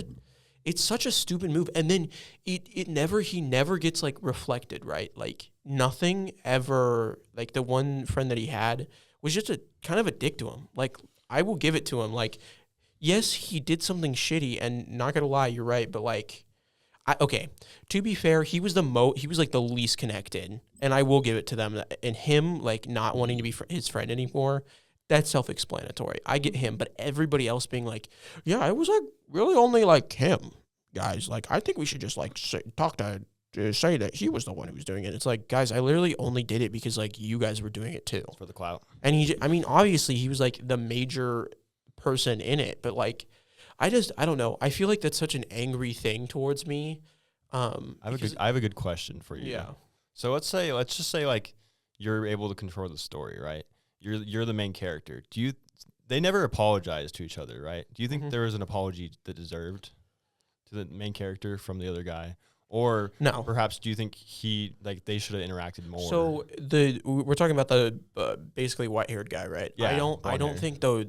a stupid move, and then he never gets like reflected, right? Like nothing ever. Like the one friend that he had was just a kind of a dick to him. Like I will give it to him. Like yes, he did something shitty, and not gonna lie, you're right. But like, okay, to be fair, he was like the least connected, and I will give it to them. And him like not wanting to be his friend anymore, that's self-explanatory. I get him, but everybody else being like, yeah, it was like really only like him, guys. Like I think we should just like say that he was the one who was doing it. It's like, guys, I literally only did it because like you guys were doing it too. For the clout. And I mean, obviously he was like the major person in it, but like, I don't know. I feel like that's such an angry thing towards me. I have a good question for you. Yeah. So let's just say like you're able to control the story, right? You're the main character. They never apologized to each other, right? Do you think there was an apology that deserved to the main character from the other guy? Or No. perhaps do you think they should have interacted more? So we're talking about the basically white-haired guy, right? Yeah, I don't blonde hair. think though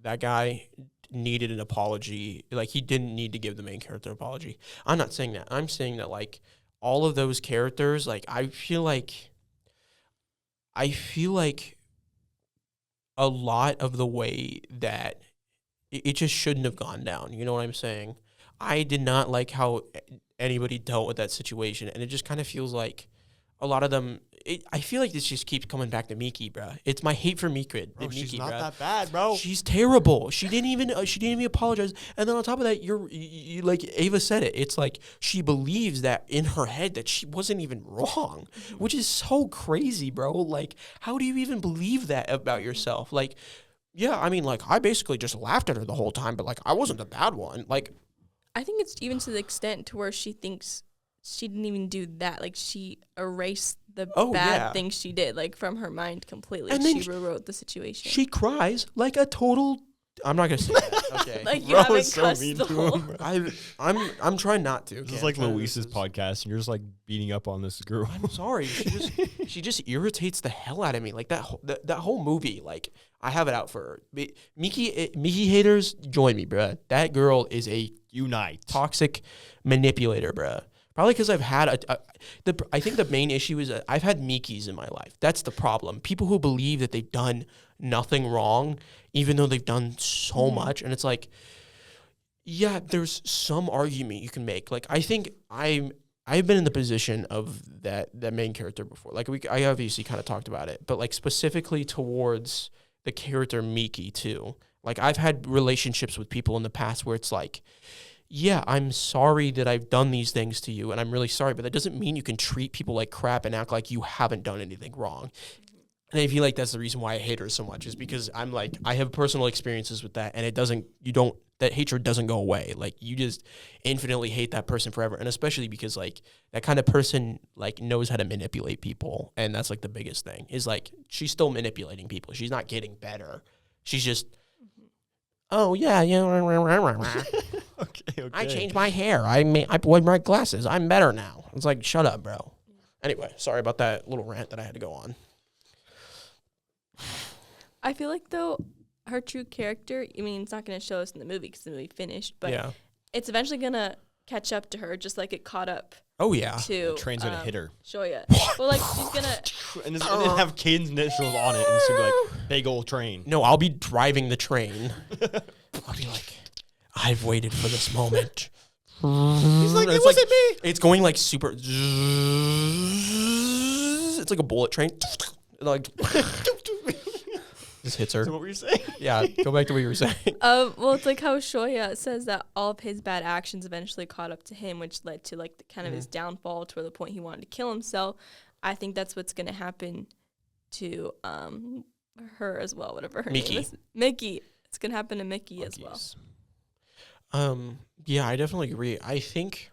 that guy needed an apology. Like he didn't need to give the main character an apology. I'm not saying that. I'm saying that like all of those characters, like I feel like a lot of the way that it just shouldn't have gone down. You know what I'm saying? I did not like how anybody dealt with that situation, and it just kind of feels like a lot of them, I feel like this just keeps coming back to Miki, bro. It's my hate for Miki. Bro, Miki, she's not bruh. that bad, bro. She's terrible. She didn't even apologize. And then on top of that, you like Ava said it. It's like she believes that in her head that she wasn't even wrong, which is so crazy, bro. Like, how do you even believe that about yourself? Like, yeah, I mean, like, I basically just laughed at her the whole time, but like, I wasn't the bad one. Like, I think it's even to the extent to where she thinks she didn't even do that. Like, she erased the bad things she did, like, from her mind completely. And then she rewrote the situation. she cries like a total. I'm not gonna say that. Okay. Like, you Bro, haven't it's so cussed mean the to whole. him, bro. I'm trying not to. This okay? is like I'm trying- Luis's this is- podcast, and you're just like beating up on this girl. I'm sorry. She just irritates the hell out of me. Like that whole movie. Like, I have it out for her. Miki haters, join me, bruh. That girl is a Unite. toxic manipulator, bruh. Probably because I've had I think the main issue is that I've had Mikis in my life. That's the problem. People who believe that they've done nothing wrong, even though they've done so much, and it's like, yeah, there's some argument you can make. Like, I think I've been in the position of that main character before. Like, I obviously kind of talked about it, but like specifically towards the character Miki too. Like, I've had relationships with people in the past where it's like, yeah, I'm sorry that I've done these things to you, and I'm really sorry, but that doesn't mean you can treat people like crap and act like you haven't done anything wrong. And I feel like that's the reason why I hate her so much, is because I'm like, I have personal experiences with that, and that hatred doesn't go away. Like, you just infinitely hate that person forever. And especially because like that kind of person like knows how to manipulate people. And that's like the biggest thing is like, she's still manipulating people. She's not getting better. She's just, oh yeah. Okay. I changed my hair. I wore my glasses. I'm better now. It's like, shut up, bro. Anyway, sorry about that little rant that I had to go on. I feel like, though, her true character, I mean, it's not going to show us in the movie because the movie finished, but Yeah. it's eventually going to catch up to her, just like it caught up Oh yeah. to The train's gonna hit her. Shoya. Well, like, she's going to... And then have Caden's initials on it, and it's gonna be like, Bagel train. No, I'll be driving the train. I'll be like, I've waited for this moment. He's like, it It's wasn't me. It's going like super. It's like a bullet train. Like just hits her. So what were you saying? Yeah, go back to what you were saying. Well, it's like how Shoya says that all of his bad actions eventually caught up to him, which led to like the kind of his downfall to the point he wanted to kill himself. I think that's what's going to happen to her as well, whatever her Miki. name is. Mickey. It's going to happen to Mickey as well. Yeah, I definitely agree. I think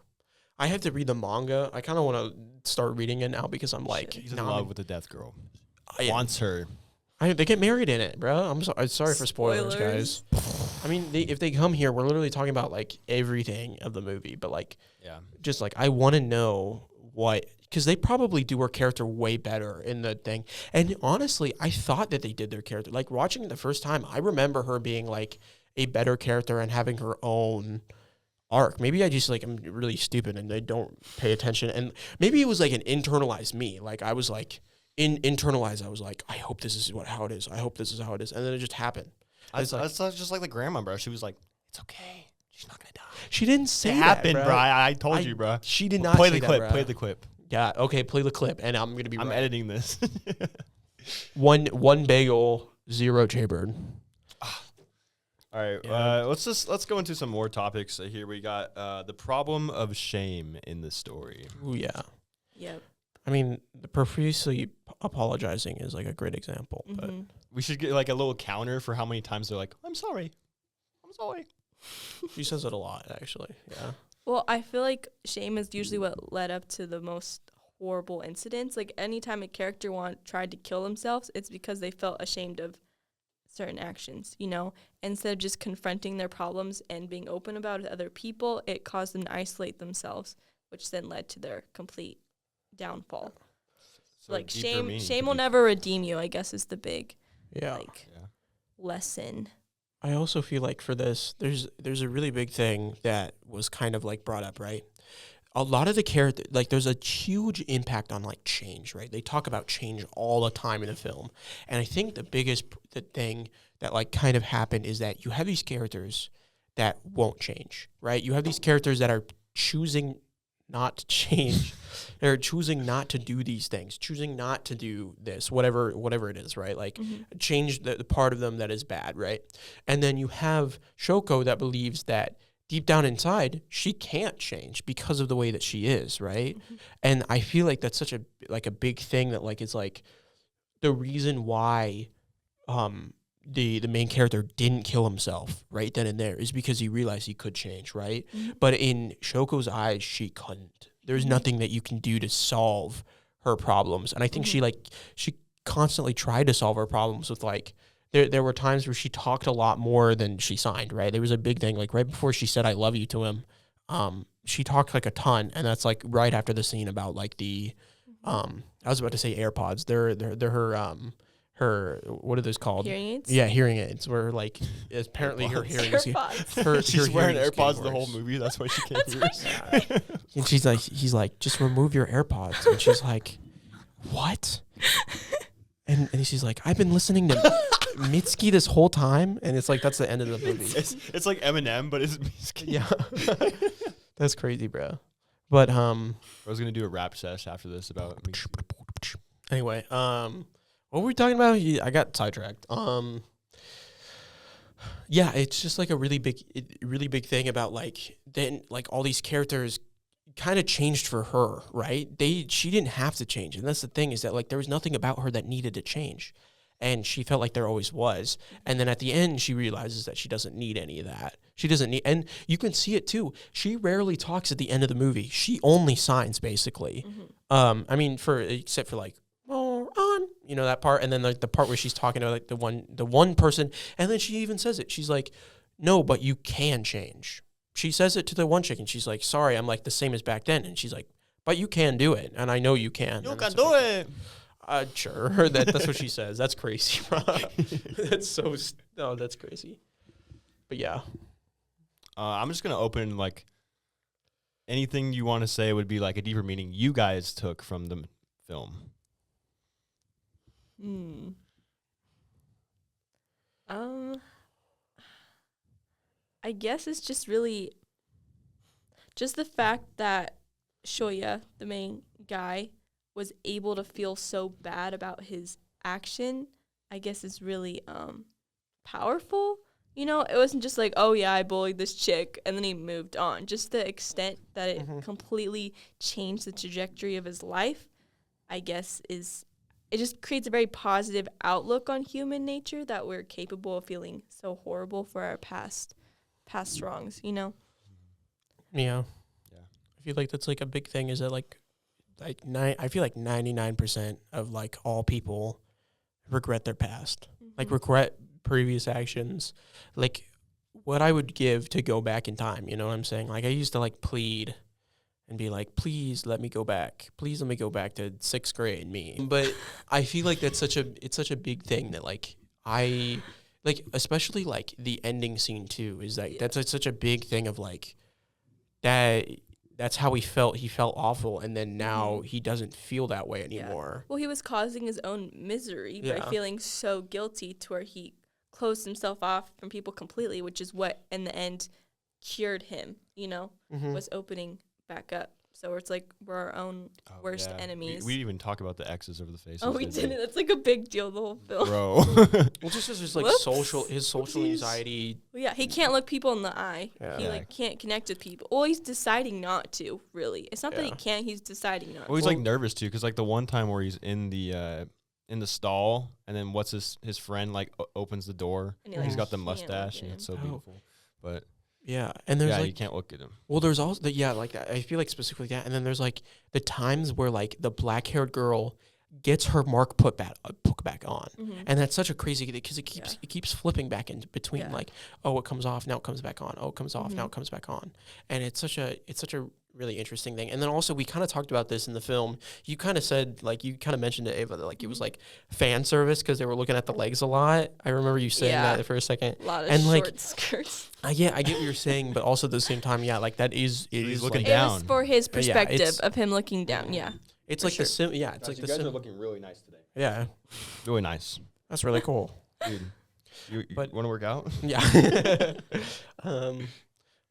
I have to read the manga. I kind of want to start reading it now because I'm like, He's in now love with the death girl. I- Wants her. they get married in it, bro. I'm sorry for spoilers, Spoilers. guys. I mean, if they come here, we're literally talking about like everything of the movie, but like, Yeah. just like I want to know what, because they probably do her character way better in the thing. And honestly, I thought that they did their character. Like watching it the first time, I remember her being like a better character and having her own arc. Maybe I just like I'm really stupid and they don't pay attention. And maybe it was like an internalized me. Like I was like internalized. I was like, I hope this is how it is. I hope this is how it is. And then it just happened. That's just like the grandma, bro. She was like, it's okay. She's not gonna die. She didn't say It that, happened, bro. bro. I told you, bro. She did not Play say the that, clip. bro. Play the clip. Yeah. Okay. Play the clip, and I'm gonna be. I'm right. editing this. One bagel, 0 Jaybird. All right, Yeah. let's go into some more topics. Here we got the problem of shame in the story. Ooh, yeah. Yep. I mean, the profusely apologizing is like a great example. But Mhm. We should get like a little counter for how many times they're like, "I'm sorry, I'm sorry." she says it a lot, actually. Yeah. Well, I feel like shame is usually what led up to the most horrible incidents. Like anytime a character tried to kill themselves, it's because they felt ashamed of certain actions, you know? Instead of just confronting their problems and being open about it to other people, it caused them to isolate themselves, which then led to their complete downfall. So Like deeper shame meaning shame could will be- never redeem you, I guess is the big Yeah. like Yeah. lesson. I also feel like for this, there's a really big thing that was kind of like brought up, right? A lot of the character, like there's a huge impact on like change, right? They talk about change all the time in the film. And I think the biggest the thing that like kind of happened is that you have these characters that won't change, right? You have these characters that are choosing not to change. They're choosing not to do these things, choosing not to do this, whatever it is, right? Like change the part of them that is bad, right? And then you have Shoko that believes that deep down inside, she can't change because of the way that she is, right? And I feel like that's such a big thing that like is like the reason why the main character didn't kill himself right then and there is because he realized he could change, right? But in Shoko's eyes, she couldn't. There's nothing that you can do to solve her problems. And I think she constantly tried to solve her problems with like, there were times where she talked a lot more than she signed, right? There was a big thing, like right before she said, I love you to him. She talked like a ton. And that's like right after the scene about like the, I was about to say AirPods. They're her, what are those called? Hearing aids? Yeah, hearing aids. Where like apparently her hearing is She's wearing hearing is AirPods getting the whole worse. movie. That's why she can't hear us. And he's like, just remove your AirPods. And she's like, what? And she's like, I've been listening to Mitski this whole time. And it's like, that's the end of the movie. It's like Eminem, but it's Mitski. Yeah. That's crazy, bro. But I was gonna do a rap sesh after this about Mitski. anyway, what were we talking about? I got sidetracked. Yeah, it's just like a really big thing about like then like all these characters kind of changed for her, right? She didn't have to change, and that's the thing is that like there was nothing about her that needed to change, and she felt like there always was. And then at the end, she realizes that she doesn't need any of that. She doesn't need, and you can see it too. She rarely talks at the end of the movie. She only signs basically. I mean, except for like. On, you know, that part, and then like the part where she's talking to like the one person, and then she even says it. She's like, no, but you can change. She says it to the one chick, and she's like, sorry, I'm like the same as back then. And she's like, but you can do it, and I know you can. You can do it. Sure. That's what she says. That's crazy, bro. That's crazy. But yeah. I'm just gonna open like anything you want to say would be like a deeper meaning you guys took from the film. I guess it's just really just the fact that Shoya, the main guy, was able to feel so bad about his action. I guess is really powerful. You know, it wasn't just like, oh yeah, I bullied this chick and then he moved on. Just the extent that it completely changed the trajectory of his life, I guess it just creates a very positive outlook on human nature that we're capable of feeling so horrible for our past wrongs, you know? Yeah. I feel like that's like a big thing is that I feel like 99% of like all people regret their past, like regret previous actions. Like what I would give to go back in time, you know what I'm saying? Like I used to like plead and be like, please let me go back. Please let me go back to 6th grade me. But I feel like it's such a big thing that like I like, especially like the ending scene too, is that that's such a big thing of like that's how he felt. He felt awful, and then now he doesn't feel that way anymore. Yeah. Well, he was causing his own misery by feeling so guilty to where he closed himself off from people completely, which is what in the end cured him, you know, was opening back up. So it's like we're our own worst enemies. We even talk about the X's over the faces. Oh, we didn't. That's like a big deal, the whole film. Bro. Well, just as his like his social anxiety. Well, yeah, he can't look people in the eye. Yeah. He like can't connect with people. Well, he's deciding not to, really. It's not that he can't, he's deciding not to. Well, he's like nervous too, because like the one time where he's in the stall, and then what's his friend like opens the door, and he's got the mustache, and it's so beautiful. But yeah, and there's like you can't look at him. Well, there's also like I feel like specifically that, and then there's like the times where like the black-haired girl gets her mark put back on, and that's such a crazy because it keeps flipping back in between like, oh, it comes off, now it comes back on, oh, it comes off, now it comes back on, and it's such a really interesting thing. And then also we kind of talked about this in the film. You kind of said like you kind of mentioned it, Ava, that like it was like fan service because they were looking at the legs a lot. I remember you saying that for a second. A lot of and short like, skirts. I get what you're saying, but also at the same time, like that is he's looking like, down. It was for his perspective of him looking down. Yeah, it's like it's like you guys are looking really nice today. Yeah, really nice. That's really cool, dude. You want to work out? Yeah.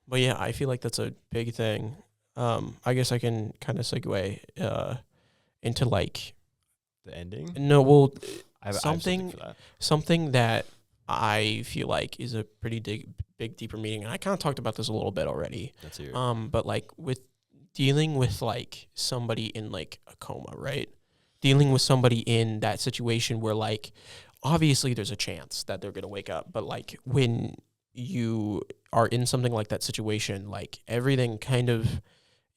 But yeah, I feel like that's a big thing. I guess I can kind of segue into like The ending. no, well, I have something for that. something that I feel like is a pretty big deeper meaning, and I kind of talked about this a little bit already. That's here. But like with dealing with like somebody in like a coma, right? Dealing with somebody in that situation where like obviously there's a chance that they're gonna wake up, but like when you are in something like that situation, like everything kind of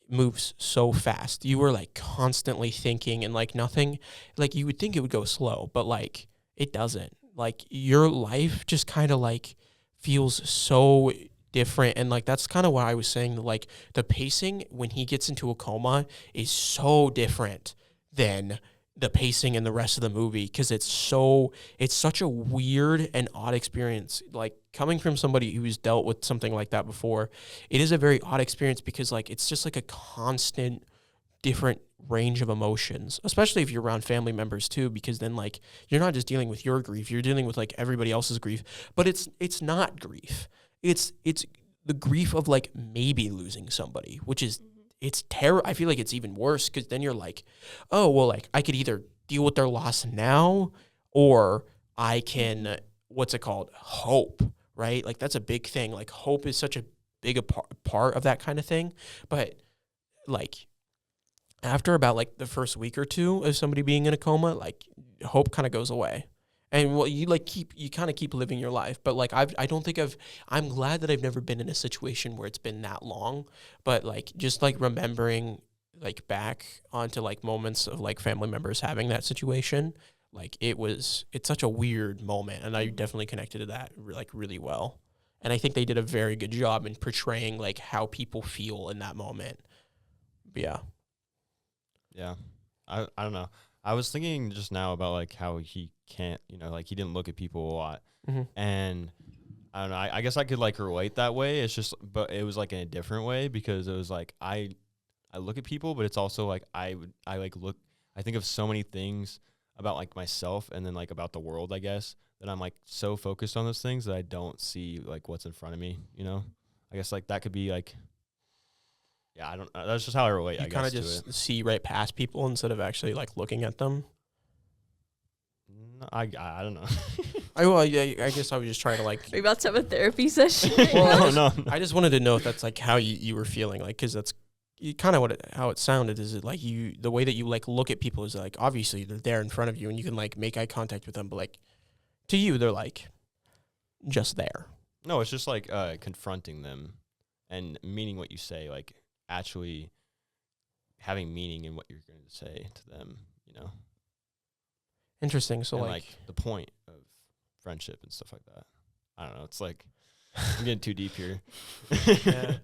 moves so fast. You were like constantly thinking and like nothing, like you would think it would go slow, but like it doesn't. Like your life just kind of like feels so different. And like that's kind of what I was saying. Like the pacing when he gets into a coma is so different than the pacing in the rest of the movie because it's such a weird and odd experience. Like coming from somebody who's dealt with something like that before, it is a very odd experience because like it's just like a constant different range of emotions, especially if you're around family members too, because then like you're not just dealing with your grief, you're dealing with like everybody else's grief. But it's not grief. It's the grief of like maybe losing somebody, which is it's terror. I feel like it's even worse because then you're like, oh well, like I could either deal with their loss now or I can what's it called? Hope, right? Like that's a big thing. Like hope is such a big part of that kind of thing. But like after about like the first week or two of somebody being in a coma, like hope kind of goes away. And well, you kind of keep living your life. But like, I'm glad that I've never been in a situation where it's been that long. But like, just like remembering like back onto like moments of like family members having that situation, like it's such a weird moment. And I definitely connected to that like really well. And I think they did a very good job in portraying like how people feel in that moment. But yeah. Yeah. I don't know. I was thinking just now about like how he can't, like he didn't look at people a lot. Mm-hmm. And I don't know. I guess I could like relate that way. It's just, but it was like in a different way because it was like I look at people, but it's also like I think of so many things about like myself and then like about the world, I guess, that I'm like so focused on those things that I don't see like what's in front of me, I guess like that could be like, yeah, I don't. That's just how I relate. You kind of just see right past people instead of actually like looking at them. No, I don't know. I guess I was just trying to like. Are you about to have a therapy session? Well, no. I just wanted to know if that's like how you were feeling, like, because that's kind of how it sounded. Is it like the way that you like look at people is like obviously they're there in front of you and you can like make eye contact with them, but like to you they're like just there. No, it's just like confronting them and meaning what you say, like actually having meaning in what you're going to say to them, Interesting. So and like the point of friendship and stuff like that. I don't know. It's like I'm getting too deep here. Yeah.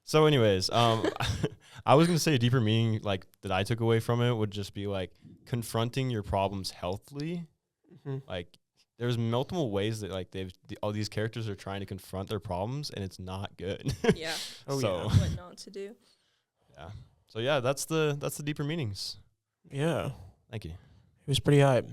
So anyways, I was going to say a deeper meaning like that I took away from it would just be like confronting your problems healthily. Mm-hmm. Like there's multiple ways that like all these characters are trying to confront their problems and it's not good. Yeah. Oh, so, yeah. What not to do. Yeah. So yeah, that's the deeper meanings. Yeah. Thank you. It was pretty hype.